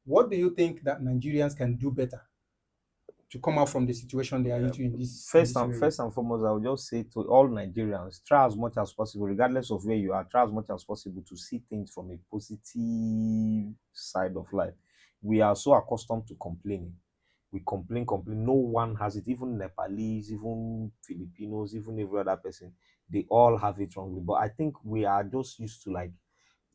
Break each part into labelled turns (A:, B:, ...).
A: What do you think that Nigerians can do better to come out from the situation they are into in this way?
B: First and foremost, I would just say to all Nigerians, try as much as possible, regardless of where you are, try as much as possible to see things from a positive side of life. We are so accustomed to complaining. We complain, complain. No one has it, even Nepalese, even Filipinos, even every other person. They all have it wrongly. But I think we are just used to like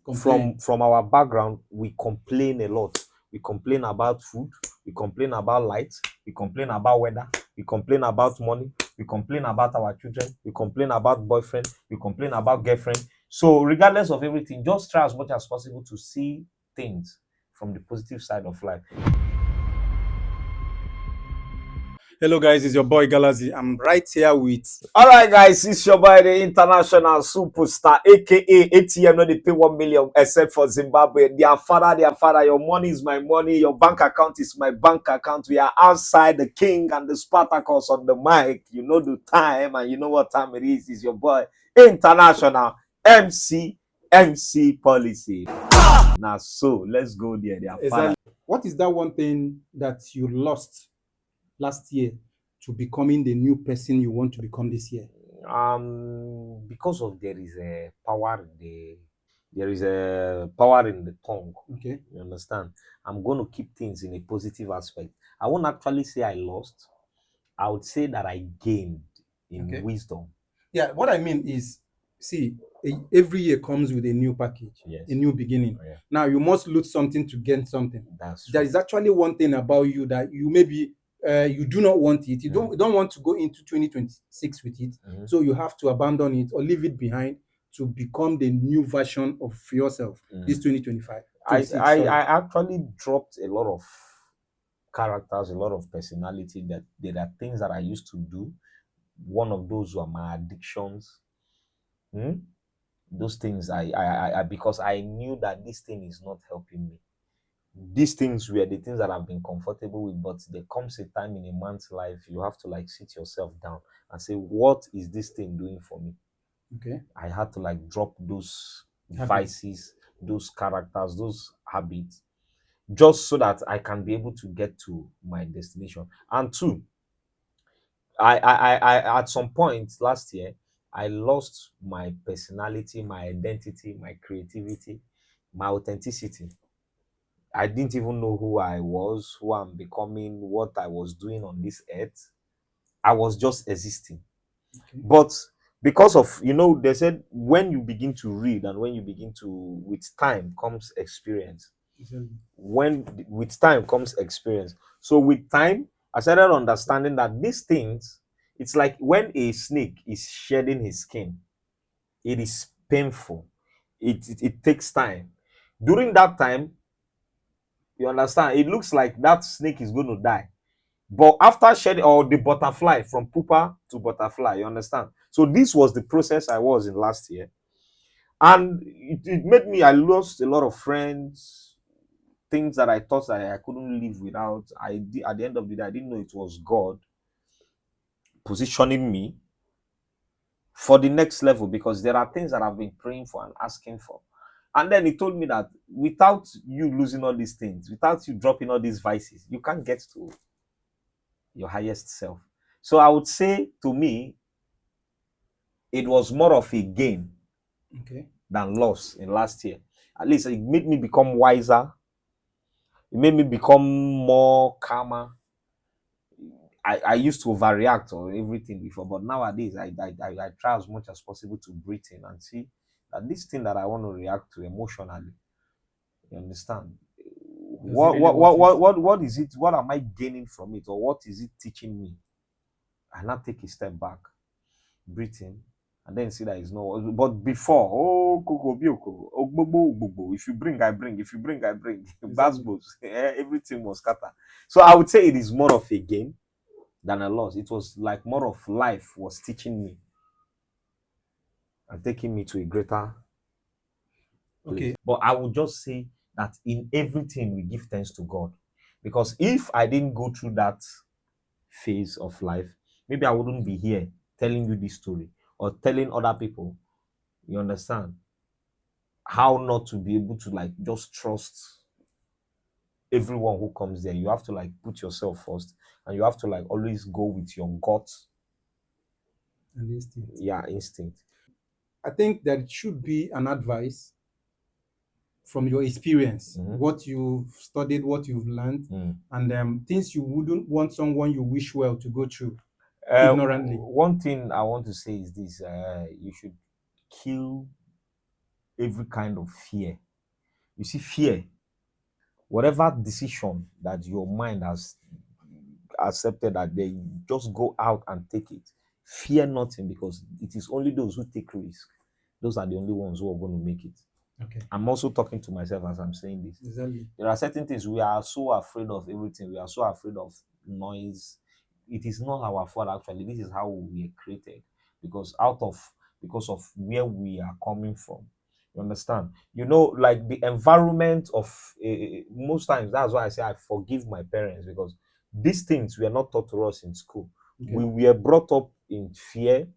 A: Complain.
B: from our background, we complain a lot. We complain about food, we complain about light, we complain about weather, we complain about money, we complain about our children, we complain about boyfriend, we complain about girlfriend. So regardless of everything, just try as much as possible to see things from the positive side of life.
A: Hello, guys. It's your boy Galazi. I'm right here with.
B: All right, guys, it's your boy, the international superstar, aka ATM. No, they pay 1 million except for Zimbabwe. Their father, your money is my money, your bank account is my bank account. We are outside the king and the Spartacus on the mic. You know the time, and you know what time it is. It's your boy, international MC Policy. Now, so let's go there. Their father.
A: Exactly. What is that one thing that you lost last year to becoming the new person you want to become this year?
B: Because of there is a power in the tongue.
A: Okay.
B: You understand? I'm going to keep things in a positive aspect. I won't actually say I lost. I would say that I gained in
A: Okay.
B: wisdom.
A: Yeah, what I mean is, see, every year comes with a new package,
B: Yes.
A: a new beginning.
B: Yeah.
A: Now you must lose something to gain something.
B: That's true.
A: There is actually one thing about you that you maybe you do not want it. You don't want to go into 2026 with it.
B: Mhm.
A: So you have to abandon it or leave it behind to become the new version of yourself. This 2025.
B: I actually dropped a lot of characters, a lot of personality that there are things that I used to do. One of those were my addictions. Those things I because I knew that this thing is not helping me. These things were the things that I've been comfortable with, but there comes a time in a man's life you have to like sit yourself down and say, what is this thing doing for me?
A: Okay.
B: I had to like drop those
A: Habits.
B: vices, those characters, those habits, just so that I can be able to get to my destination. And two, I at some point last year, I lost my personality, my identity, my creativity, my authenticity. I didn't even know who I was, who I'm becoming, what I was doing on this earth. I was just existing.
A: Okay.
B: But because of, they said when you begin to read and when you begin to, with time comes experience.
A: Exactly.
B: When with time comes experience. So with time, I started understanding that these things, it's like when a snake is shedding his skin, it is painful. It takes time. During that time, you understand, it looks like that snake is going to die. But after shedding, or the butterfly from pupa to butterfly, you understand? So this was the process I was in last year. And it made me, I lost a lot of friends, things that I thought that I couldn't live without. At the end of the day, I didn't know it was God positioning me for the next level, because there are things that I've been praying for and asking for. And then he told me that without you losing all these things, without you dropping all these vices, you can't get to your highest self. So I would say, to me, it was more of a gain,
A: okay,
B: than loss in last year. At least it made me become wiser. It made me become more calmer. I used to overreact on everything before, but nowadays I try as much as possible to breathe in and see that this thing that I want to react to emotionally, you understand?
A: does it really worth it?
B: What is it? What am I gaining from it, or what is it teaching me? I now take a step back, breathe in, and then see that it's no. But before, oh, Koko Bioko, oh, Gbogbo, if you bring, I bring. If you bring, I bring. Basbos, everything was scatter. So I would say it is more of a gain than a loss. It was like more of life was teaching me and taking me to a greater place.
A: Okay.
B: But I would just say that in everything we give thanks to God. Because if I didn't go through that phase of life, maybe I wouldn't be here telling you this story or telling other people, you understand, how not to be able to like just trust everyone who comes there. You have to like put yourself first, and you have to like always go with your gut,
A: And instinct.
B: yeah, instinct.
A: I think that it should be an advice from your experience,
B: Mhm.
A: what you've studied, what you've learned, and things you wouldn't want someone you wish well to go through ignorantly.
B: One thing I want to say is this: you should kill every kind of fear. You see, fear, whatever decision that your mind has accepted that they just go out and take it. Fear nothing, because it is only those who take risk. Those are the only ones who are going to make it.
A: Okay.
B: I'm also talking to myself as I'm saying this.
A: Exactly.
B: There are certain things we are so afraid of everything. We are so afraid of noise. It is not our fault actually. This is how we were created, because of where we are coming from. You understand? You know, like the environment of most times. That's why I say I forgive my parents, because these things were not taught to us in school.
A: Okay.
B: We were brought up in fear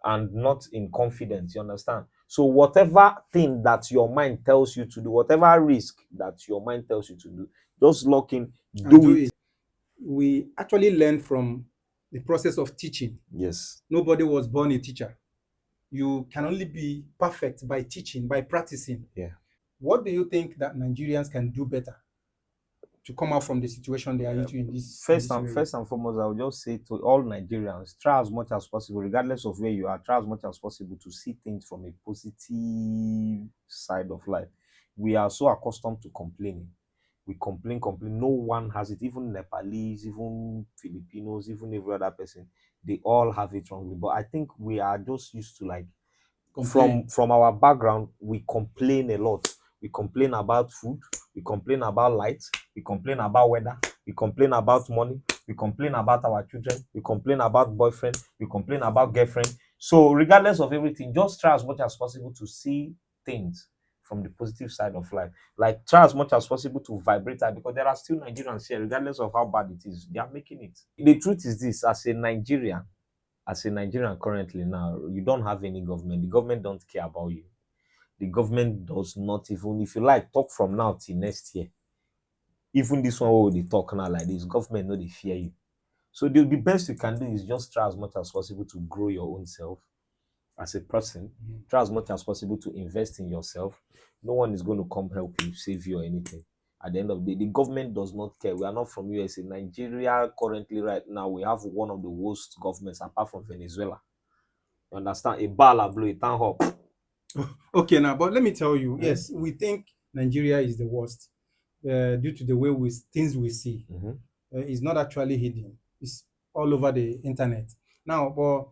B: and not in confidence. You understand? So whatever thing that your mind tells you to do, whatever risk that your mind tells you to do, just lock in, do it.
A: We actually learn from the process of teaching.
B: Yes.
A: Nobody was born a teacher. You can only be perfect by teaching, by practicing.
B: Yeah.
A: What do you think that Nigerians can do better to come out from the situation they are into in this?
B: First and foremost, I would just say to all Nigerians, try as much as possible, regardless of where you are, try as much as possible to see things from a positive side of life. We are so accustomed to complaining. We complain. No one has it. Even Nepalese, even Filipinos, even every other person, they all have it wrongly. But I think we are just used to like from our background, we complain a lot. We complain about food, we complain about light, we complain about weather, we complain about money, we complain about our children, we complain about boyfriend, we complain about girlfriend. So regardless of everything, just try as much as possible to see things from the positive side of life. Like try as much as possible to vibrate that, because there are still Nigerians here, regardless of how bad it is, they are making it. The truth is this: as a Nigerian currently now, you don't have any government. The government don't care about you. The government does not even, if you like, talk from now till next year. Even this one where they talk now like this, government know they fear you. So the best you can do is just try as much as possible to grow your own self as a person. Try as much as possible to invest in yourself. No one is going to come help you, save you or anything. At the end of the day, the government does not care. We are not from USA. Nigeria currently right now, we have one of the worst governments apart from Venezuela. You understand? A ball blow, a town hall.
A: Okay, now, but let me tell you, yes, we think Nigeria is the worst due to the way things we see. It's not actually hidden. It's all over the internet. Now, but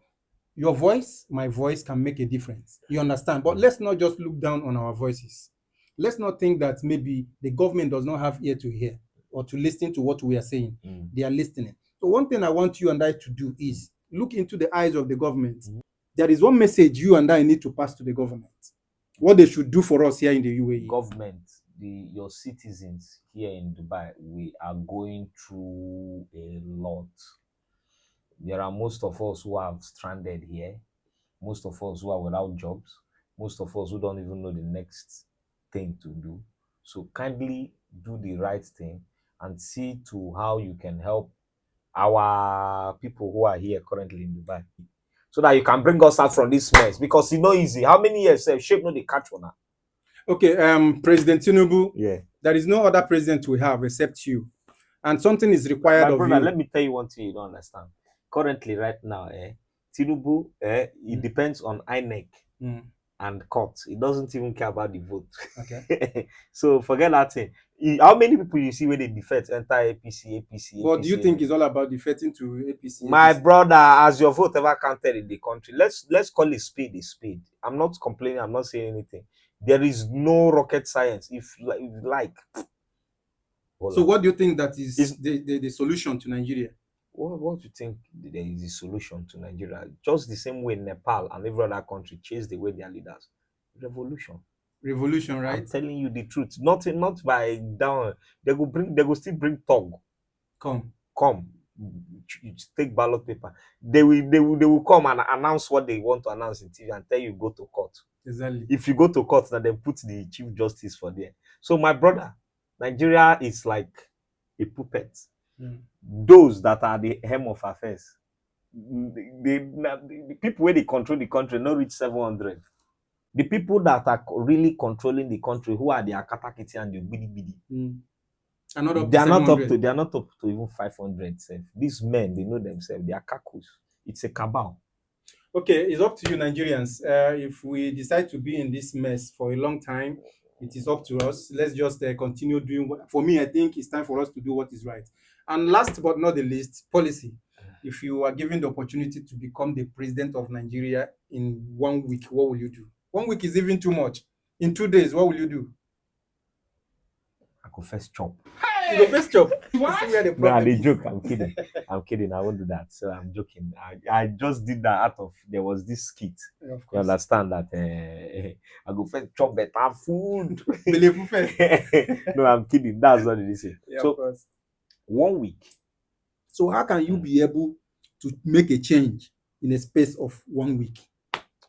A: your voice, my voice can make a difference. You understand? But let's not just look down on our voices. Let's not think that maybe the government does not have ear to hear or to listen to what we are saying. They are listening. So one thing I want you and I to do is look into the eyes of the government. There is one message you and I need to pass to the government. What they should do for us here in the UAE.
B: Government, your citizens here in Dubai, we are going through a lot. There are most of us who are stranded here, most of us who are without jobs, most of us who don't even know the next thing to do. So kindly do the right thing and see to how you can help our people who are here currently in Dubai, so that you can bring us out from this mess, because it's not easy. How many years shape no they catch one?
A: Okay, President Tinubu,
B: Yeah.
A: There is no other president we have except you. And something is required of you.
B: Let me tell you one thing you don't understand. Currently, right now, Tinubu, it depends on INEC and court. It doesn't even care about the vote.
A: Okay.
B: So forget that thing. How many people you see when they defect enter APC?
A: But do you think it's all about defecting to APC?
B: My brother, has your vote ever counted in the country? Let's call it speed is speed. I'm not complaining. I'm not saying anything. There is no rocket science. If you like.
A: So what do you think that is the solution to Nigeria?
B: What do you think there is the solution to Nigeria? Just the same way Nepal and every other country chased away their leaders. Revolution.
A: Revolution, right?
B: I'm telling you the truth. Not by down. They will still bring Tog.
A: Come.
B: Take ballot paper. They will come and announce what they want to announce in TV and tell you go to court.
A: Exactly.
B: If you go to court, then they put the Chief Justice for there. So my brother, Nigeria is like a puppet.
A: Mm.
B: Those that are the hem of affairs, the people where they control the country not reach 700. The people that are really controlling the country, who are the Akatakiti and the Bidi Bidi, they are not up to even 500. These men, they know themselves. They are kakus. It's a cabal.
A: Okay, it's up to you, Nigerians. If we decide to be in this mess for a long time, it is up to us. Let's just continue doing what, for me, I think it's time for us to do what is right. And last but not the least, policy. If you are given the opportunity to become the president of Nigeria in 1 week, what will you do? 1 week is even too much. In 2 days, what will you do?
B: I could first chop.
A: You go first chop.
B: No, they joke. I'm kidding. I'm kidding. I won't do that. So I'm joking. I just did that out of, there was this skit.
A: Yeah, of course.
B: You understand that I go first chop better food.
A: Believe first.
B: No, I'm kidding. That's not the say.
A: Yeah,
B: so
A: of course.
B: 1 week.
A: So how can you be able to make a change in a space of 1 week?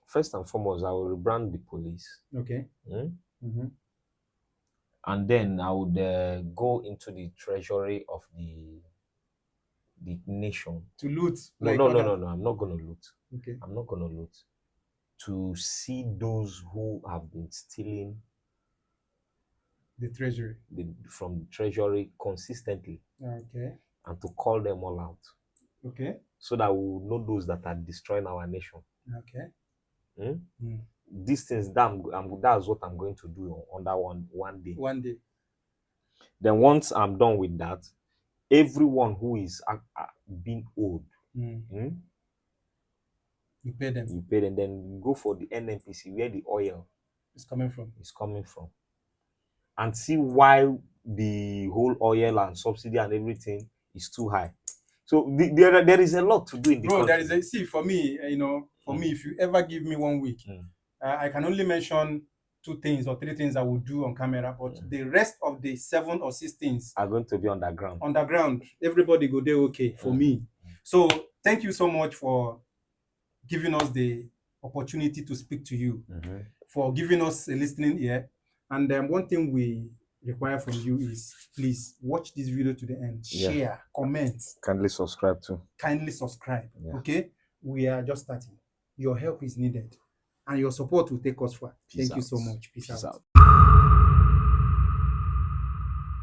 B: First and foremost, I will rebrand the police.
A: Okay. Mm-hmm.
B: And then I would go into the treasury of the nation.
A: To loot?
B: No, I'm not going to loot.
A: Okay.
B: I'm not going to loot. To see those who have been stealing
A: the treasury
B: from the treasury consistently.
A: Okay.
B: And to call them all out.
A: Okay.
B: So that we will know those that are destroying our nation.
A: Okay.
B: These things, that's what I'm going to do on that one day.
A: 1 day.
B: Then once I'm done with that, everyone who is being owed,
A: you pay them.
B: You pay them. Then go for the NNPC where the oil
A: is coming from.
B: And see why the whole oil and subsidy and everything is too high. So there is a lot to do in the country.
A: For me, me, if you ever give me 1 week, I can only mention 2 things or 3 things I will do on camera, but the rest of the 7 or 6 things
B: are going to be underground.
A: Everybody go there okay for me. So thank you so much for giving us the opportunity to speak to you, for giving us a listening ear. And one thing we require from you is please watch this video to the end, share, comment,
B: kindly subscribe too.
A: Okay, we are just starting. Your help is needed and your support will take us far. Thank you so much. Peace out.